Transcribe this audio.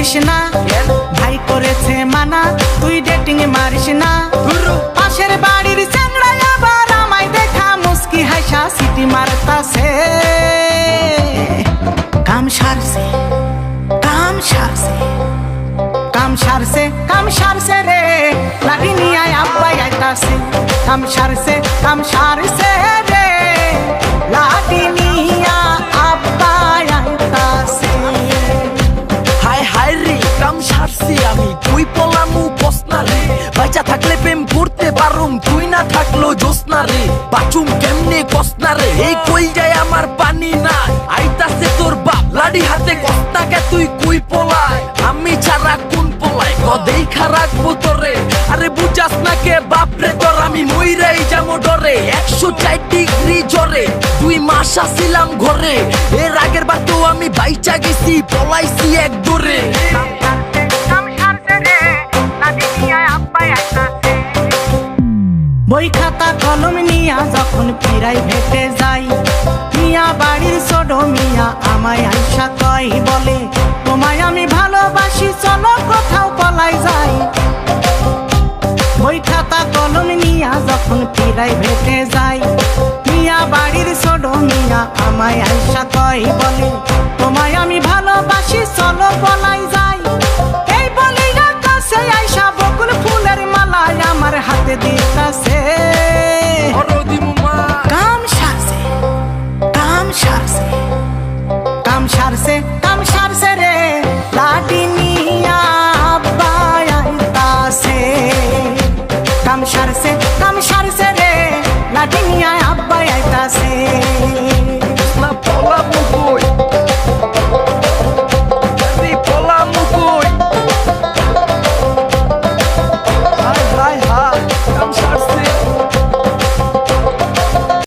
করিস না, ভাই করেছে মানা, তুই ডেটিং মারিস না। পাশের বাড়ির চ্যাংড়া আবার আমায় দেখা মুস্কি হাসা সিটি মারতাছে। কাম সারছে, কাম সারছে, কাম সারছে, কাম সারছে রে, লাঠি নিয়ে আব্বাই আইতাছে। কাম সারছে, কাম সারছে রে, লাঠি নিয়ে আব্বাই আইতাছে। হায় হায় রে, কাম সারছি আমি, তুই পলামু বসনা রে। বাইচা থাকলে প্রেম করতে পারুম, তুই না থাকলো জোসনা রে। বাচুম কেমনে কসনা রে, এই কই যায় আমার পানি না। আইতাছে তোর বাপ লাডি হাতে, কস্তাকে তুই কুই পলায়, আমি ছাড়া কোন পলায় কদেই রাখবো তোরে। আরে বুঝাস না কে বাপ রে তোর, আমি মইরাই যাবো ডরে। 104 ডিগ্রি জ্বরে 2 মাস আসিলাম ঘরে। এর আগের বার তো আমি বাইচা গেছি, পলাইছি এক দূরে। বই খাতা কলম নিয়া যখন প্রাইভেটে যাই, মিয়া বাড়ির ছোট মিয়া আমায় আইসা কই বলে, তোমায় আমি ভালোবাসি চলো কোথাও পলাই যাই। বই খাতা কলম নিয়া যখন প্রাইভেটে যাই, মিয়া বাড়ির ছোট মিয়া আমায় আইসা কই বলে, তোমায় আমি ভালোবাসি চলো পলাই যাই। এই বলে আকাশে আইসা বকুল ফুলের মালায় আমার হাতে দিতাছে।